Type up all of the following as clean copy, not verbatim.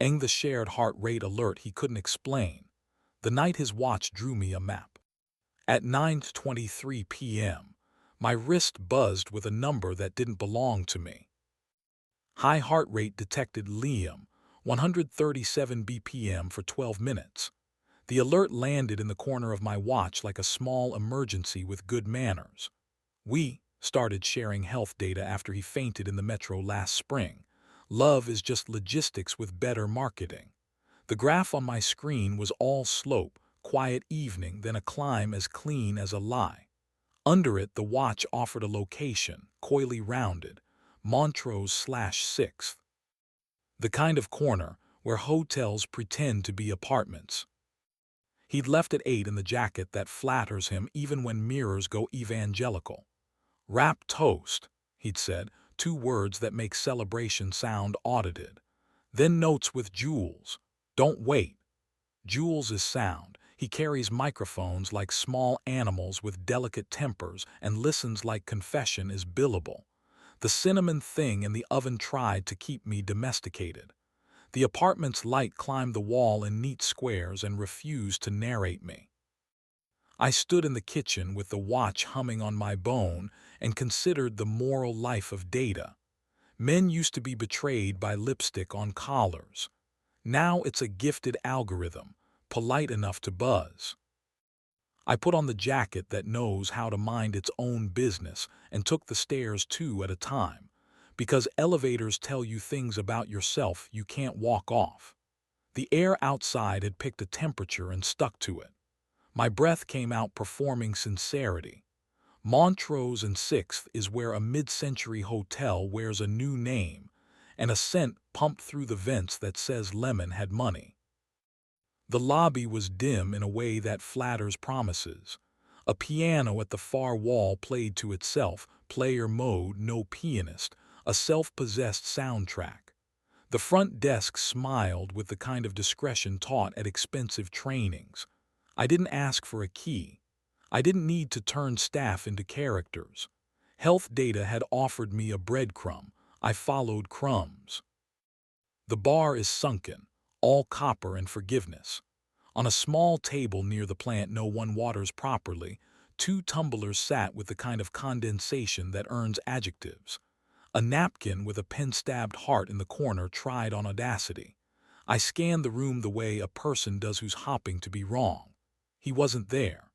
the shared heart rate alert he couldn't explain, the night his watch drew me a map. At 9:23 p.m., my wrist buzzed with a number that didn't belong to me. High heart rate detected Liam, 137 BPM for 12 minutes. The alert landed in the corner of my watch like a small emergency with good manners. We started sharing health data after he fainted in the metro last spring. Love is just logistics with better marketing. The graph on my screen was all slope, quiet evening, then a climb as clean as a lie. Under it, the watch offered a location, coyly rounded, Montrose/6th. The kind of corner where hotels pretend to be apartments. He'd left at 8 in the jacket that flatters him even when mirrors go evangelical. Wrap toast, he'd said, 2 words that make celebration sound audited. Then notes with Jules. Don't wait. Jules is sound. He carries microphones like small animals with delicate tempers and listens like confession is billable. The cinnamon thing in the oven tried to keep me domesticated. The apartment's light climbed the wall in neat squares and refused to narrate me. I stood in the kitchen with the watch humming on my bone and considered the moral life of data. Men used to be betrayed by lipstick on collars. Now it's a gifted algorithm, polite enough to buzz. I put on the jacket that knows how to mind its own business and took the stairs 2 at a time, because elevators tell you things about yourself you can't walk off. The air outside had picked a temperature and stuck to it. My breath came out performing sincerity. Montrose and 6th is where a mid-century hotel wears a new name, and a scent pumped through the vents that says Lemon had money. The lobby was dim in a way that flatters promises. A piano at the far wall played to itself, player mode, no pianist, a self-possessed soundtrack. The front desk smiled with the kind of discretion taught at expensive trainings. I didn't ask for a key. I didn't need to turn staff into characters. Health data had offered me a breadcrumb. I followed crumbs. The bar is sunken, all copper and forgiveness. On a small table near the plant no one waters properly, 2 tumblers sat with the kind of condensation that earns adjectives. A napkin with a pen-stabbed heart in the corner tried on audacity. I scanned the room the way a person does who's hopping to be wrong. He wasn't there.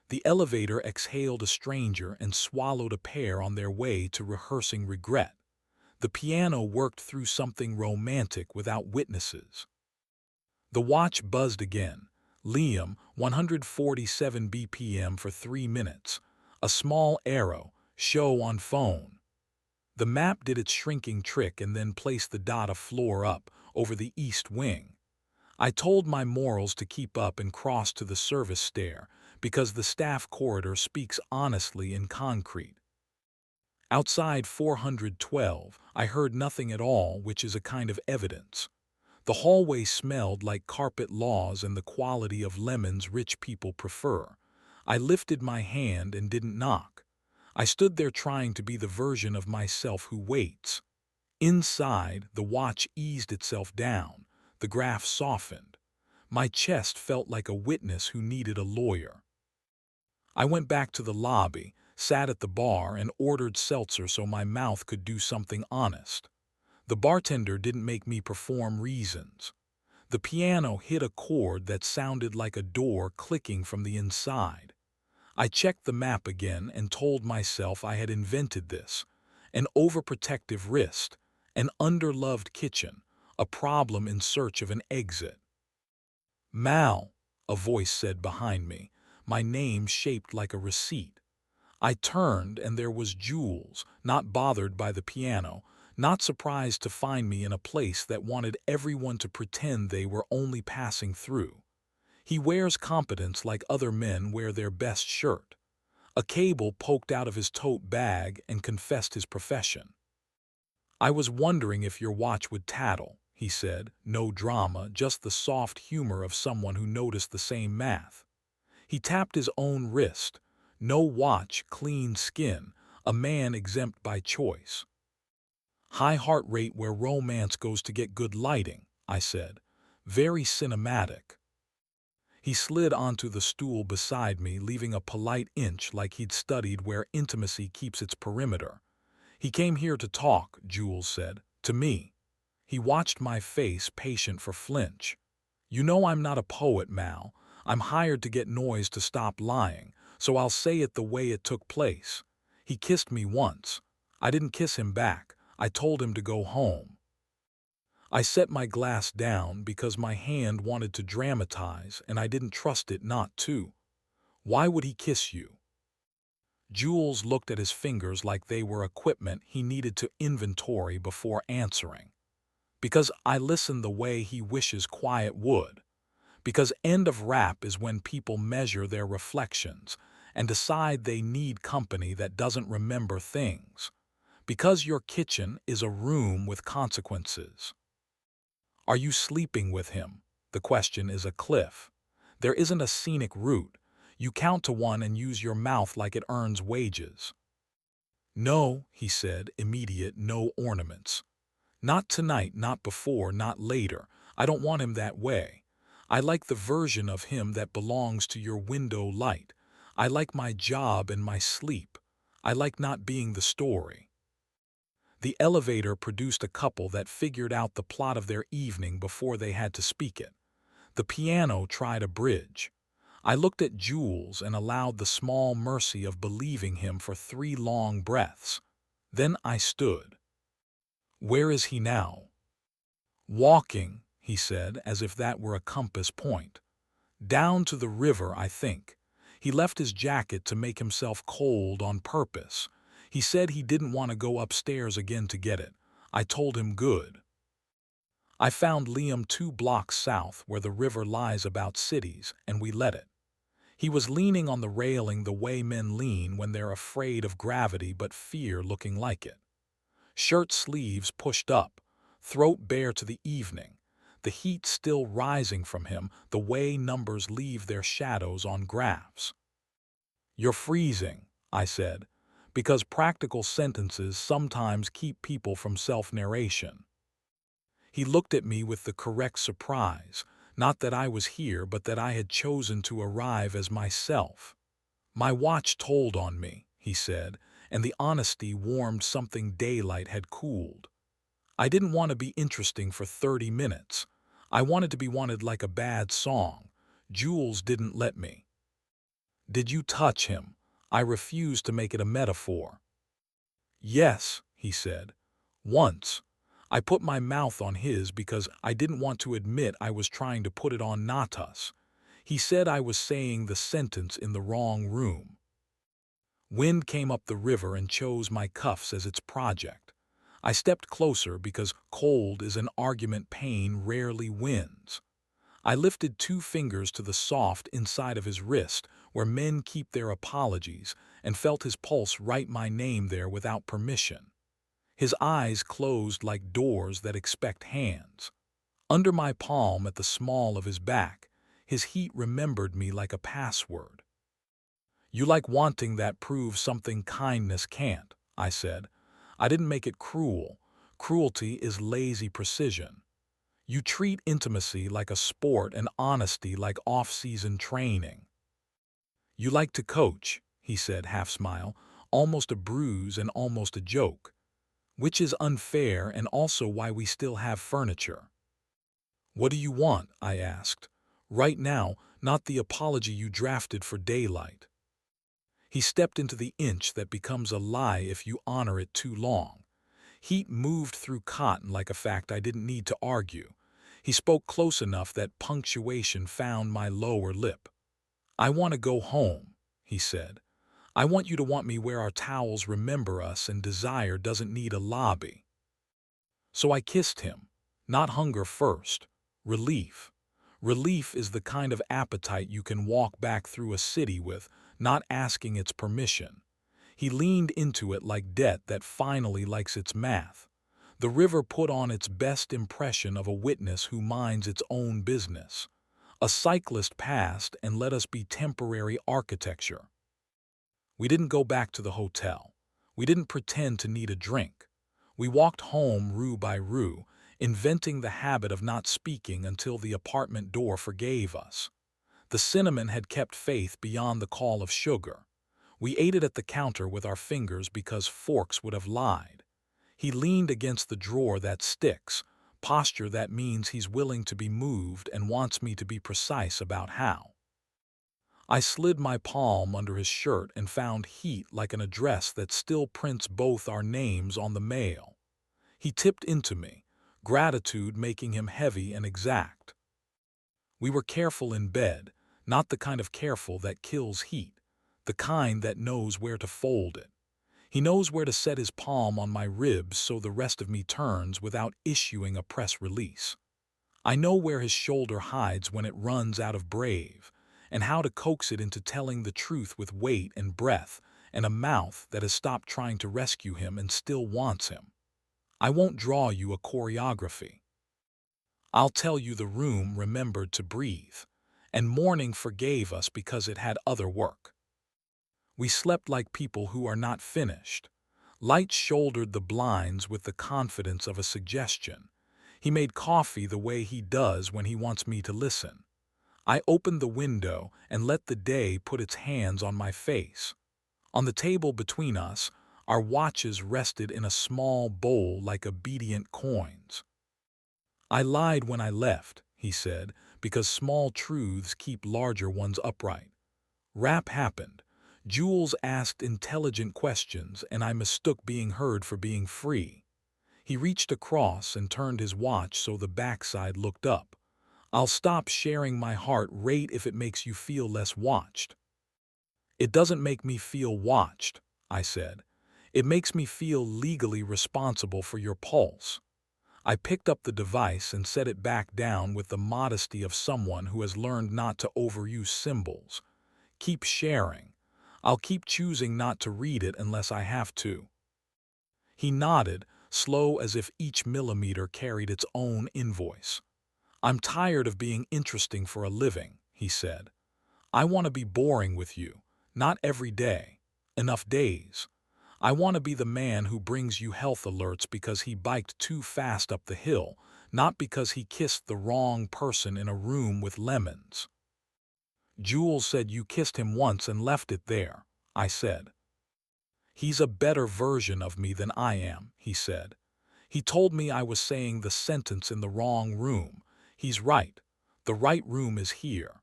The elevator exhaled a stranger and swallowed a pair on their way to rehearsing regret. The piano worked through something romantic without witnesses. The watch buzzed again. Liam, 147 BPM for 3 minutes. A small arrow, show on phone. The map did its shrinking trick and then placed the dot a floor up, over the east wing. I told my morals to keep up and crossed to the service stair, because the staff corridor speaks honestly in concrete. Outside 412, I heard nothing at all, which is a kind of evidence. The hallway smelled like carpet laws and the quality of lemons rich people prefer. I lifted my hand and didn't knock. I stood there trying to be the version of myself who waits. Inside, the watch eased itself down. The graph softened. My chest felt like a witness who needed a lawyer. I went back to the lobby, sat at the bar, and ordered seltzer so my mouth could do something honest. The bartender didn't make me perform reasons. The piano hit a chord that sounded like a door clicking from the inside. I checked the map again and told myself I had invented this. An overprotective wrist, an underloved kitchen, a problem in search of an exit. Mal, a voice said behind me, my name shaped like a receipt. I turned and there was Jules, not bothered by the piano, not surprised to find me in a place that wanted everyone to pretend they were only passing through. He wears competence like other men wear their best shirt. A cable poked out of his tote bag and confessed his profession. I was wondering if your watch would tattle, he said, no drama, just the soft humor of someone who noticed the same math. He tapped his own wrist. No watch, clean skin, a man exempt by choice. High heart rate where romance goes to get good lighting, I said. Very cinematic. He slid onto the stool beside me, leaving a polite inch like he'd studied where intimacy keeps its perimeter. He came here to talk, Jules said, to me. He watched my face, patient for flinch. You know I'm not a poet, Mal. I'm hired to get noise to stop lying, so I'll say it the way it took place. He kissed me once. I didn't kiss him back. I told him to go home. I set my glass down because my hand wanted to dramatize and I didn't trust it not to. Why would he kiss you? Jules looked at his fingers like they were equipment he needed to inventory before answering. Because I listen the way he wishes quiet would. Because end of rap is when people measure their reflections and decide they need company that doesn't remember things. Because your kitchen is a room with consequences. Are you sleeping with him? The question is a cliff. There isn't a scenic route. You count to one and use your mouth like it earns wages. No, he said, immediate, no ornaments. Not tonight, not before, not later. I don't want him that way. I like the version of him that belongs to your window light. I like my job and my sleep. I like not being the story. The elevator produced a couple that figured out the plot of their evening before they had to speak it. The piano tried a bridge. I looked at Jules and allowed the small mercy of believing him for 3 long breaths. Then I stood. Where is he now? Walking, he said, as if that were a compass point. Down to the river, I think. He left his jacket to make himself cold on purpose. He said he didn't want to go upstairs again to get it. I told him good. I found Liam 2 blocks south where the river lies about cities, and we let it. He was leaning on the railing the way men lean when they're afraid of gravity but fear looking like it. Shirt sleeves pushed up, throat bare to the evening, the heat still rising from him the way numbers leave their shadows on graphs. You're freezing, I said, because practical sentences sometimes keep people from self-narration. He looked at me with the correct surprise, not that I was here but that I had chosen to arrive as myself. My watch told on me, he said, and the honesty warmed something daylight had cooled. I didn't want to be interesting for 30 minutes. I wanted to be wanted like a bad song. Jules didn't let me. Did you touch him? I refused to make it a metaphor. Yes, he said. Once. I put my mouth on his because I didn't want to admit I was trying to put it on Natas. He said I was saying the sentence in the wrong room. Wind came up the river and chose my cuffs as its project. I stepped closer because cold is an argument pain rarely wins. I lifted 2 fingers to the soft inside of his wrist where men keep their apologies and felt his pulse write my name there without permission. His eyes closed like doors that expect hands. Under my palm at the small of his back, his heat remembered me like a password. You like wanting that proves something kindness can't, I said. I didn't make it cruel. Cruelty is lazy precision. You treat intimacy like a sport and honesty like off-season training. You like to coach, he said, half-smile, almost a bruise and almost a joke. Which is unfair and also why we still have furniture. What do you want? I asked. Right now, not the apology you drafted for daylight. He stepped into the inch that becomes a lie if you honor it too long. Heat moved through cotton like a fact I didn't need to argue. He spoke close enough that punctuation found my lower lip. I want to go home, he said. I want you to want me where our towels remember us and desire doesn't need a lobby. So I kissed him. Not hunger first. Relief. Relief is the kind of appetite you can walk back through a city with, not asking its permission. He leaned into it like debt that finally likes its math. The river put on its best impression of a witness who minds its own business. A cyclist passed and let us be temporary architecture. We didn't go back to the hotel. We didn't pretend to need a drink. We walked home rue by rue, inventing the habit of not speaking until the apartment door forgave us. The cinnamon had kept faith beyond the call of sugar. We ate it at the counter with our fingers because forks would have lied. He leaned against the drawer that sticks, posture that means he's willing to be moved and wants me to be precise about how. I slid my palm under his shirt and found heat like an address that still prints both our names on the mail. He tipped into me, gratitude making him heavy and exact. We were careful in bed, not the kind of careful that kills heat, the kind that knows where to fold it. He knows where to set his palm on my ribs so the rest of me turns without issuing a press release. I know where his shoulder hides when it runs out of brave, and how to coax it into telling the truth with weight and breath, and a mouth that has stopped trying to rescue him and still wants him. I won't draw you a choreography. I'll tell you the room remembered to breathe, and morning forgave us because it had other work. We slept like people who are not finished. Light shouldered the blinds with the confidence of a suggestion. He made coffee the way he does when he wants me to listen. I opened the window and let the day put its hands on my face. On the table between us, our watches rested in a small bowl like obedient coins. I lied when I left, he said, because small truths keep larger ones upright. Rap happened. Jules asked intelligent questions, and I mistook being heard for being free. He reached across and turned his watch so the backside looked up. I'll stop sharing my heart rate if it makes you feel less watched. It doesn't make me feel watched, I said. It makes me feel legally responsible for your pulse. I picked up the device and set it back down with the modesty of someone who has learned not to overuse symbols. Keep sharing. I'll keep choosing not to read it unless I have to. He nodded, slow as if each millimeter carried its own invoice. I'm tired of being interesting for a living, he said. I want to be boring with you, not every day. Enough days. I want to be the man who brings you health alerts because he biked too fast up the hill, not because he kissed the wrong person in a room with lemons. Jules said you kissed him once and left it there, I said. He's a better version of me than I am, he said. He told me I was saying the sentence in the wrong room. He's right. The right room is here.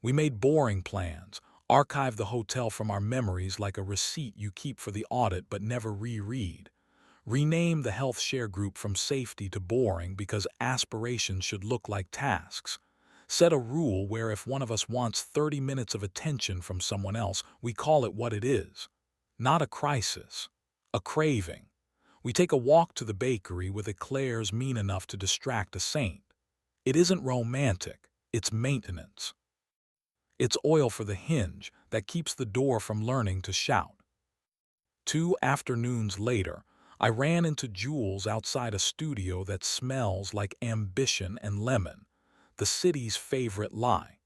We made boring plans, archived the hotel from our memories like a receipt you keep for the audit but never reread. Rename the health share group from safety to boring because aspirations should look like tasks. Set a rule where if one of us wants 30 minutes of attention from someone else, we call it what it is. Not a crisis. A craving. We take a walk to the bakery with eclairs mean enough to distract a saint. It isn't romantic. It's maintenance. It's oil for the hinge that keeps the door from learning to shout. 2 afternoons later, I ran into Jules outside a studio that smells like ambition and lemon, the city's favorite lie.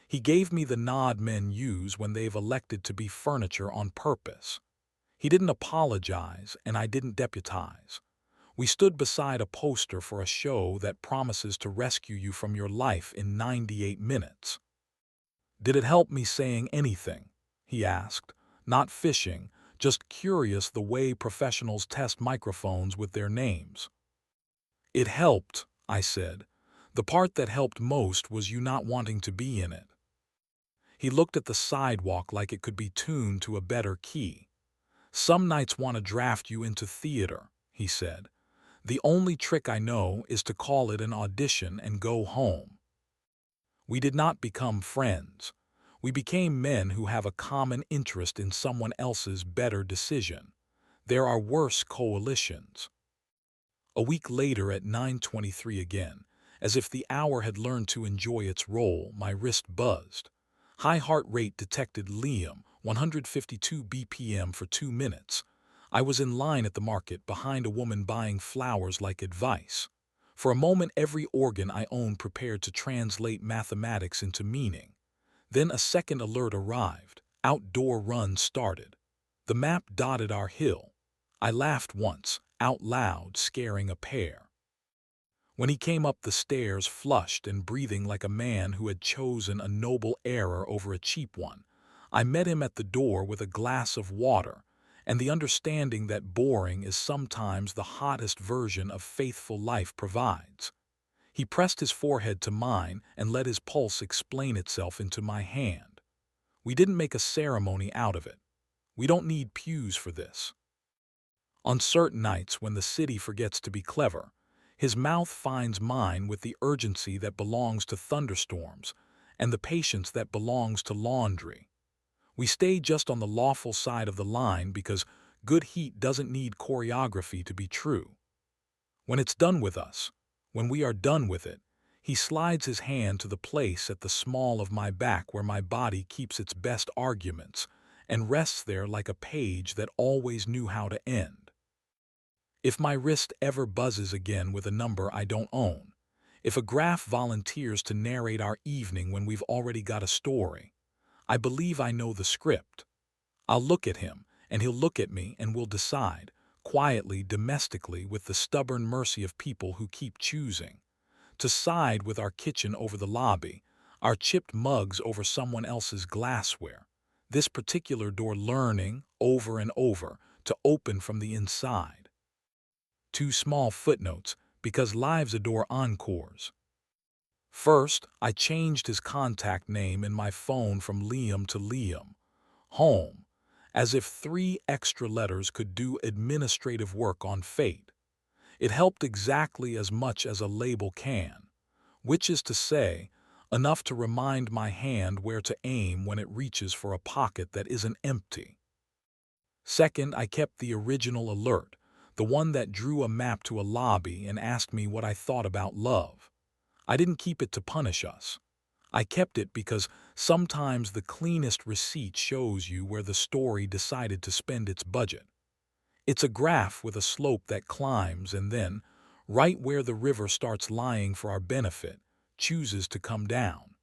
He gave me the nod men use when they've elected to be furniture on purpose. He didn't apologize, and I didn't deputize. We stood beside a poster for a show that promises to rescue you from your life in 98 minutes. Did it help me saying anything? He asked, not fishing, just curious the way professionals test microphones with their names. It helped, I said. The part that helped most was you not wanting to be in it. He looked at the sidewalk like it could be tuned to a better key. Some nights want to draft you into theater, he said. The only trick I know is to call it an audition and go home. We did not become friends. We became men who have a common interest in someone else's better decision. There are worse coalitions. A week later at 9:23 again, as if the hour had learned to enjoy its role, my wrist buzzed. High heart rate detected Liam, 152 BPM for 2 minutes. I was in line at the market behind a woman buying flowers like advice. For a moment every organ I owned prepared to translate mathematics into meaning. Then a second alert arrived. Outdoor run started. The map dotted our hill. I laughed once, out loud, scaring a pair. When he came up the stairs flushed and breathing like a man who had chosen a noble error over a cheap one, I met him at the door with a glass of water and the understanding that boring is sometimes the hottest version of faithful life provides. He pressed his forehead to mine and let his pulse explain itself into my hand. We didn't make a ceremony out of it. We don't need pews for this. On certain nights when the city forgets to be clever, his mouth finds mine with the urgency that belongs to thunderstorms and the patience that belongs to laundry. We stay just on the lawful side of the line because good heat doesn't need choreography to be true. When it's done with us, when we are done with it, he slides his hand to the place at the small of my back where my body keeps its best arguments and rests there like a page that always knew how to end. If my wrist ever buzzes again with a number I don't own, if a graph volunteers to narrate our evening when we've already got a story, I believe I know the script. I'll look at him, and he'll look at me, and we'll decide, quietly, domestically, with the stubborn mercy of people who keep choosing, to side with our kitchen over the lobby, our chipped mugs over someone else's glassware, this particular door learning, over and over, to open from the inside. Two small footnotes, because lives adore encores. First, I changed his contact name in my phone from Liam to Liam, home, as if 3 extra letters could do administrative work on fate. It helped exactly as much as a label can, which is to say, enough to remind my hand where to aim when it reaches for a pocket that isn't empty. Second, I kept the original alert, the one that drew a map to a lobby and asked me what I thought about love. I didn't keep it to punish us. I kept it because sometimes the cleanest receipt shows you where the story decided to spend its budget. It's a graph with a slope that climbs and then, right where the river starts lying for our benefit, chooses to come down.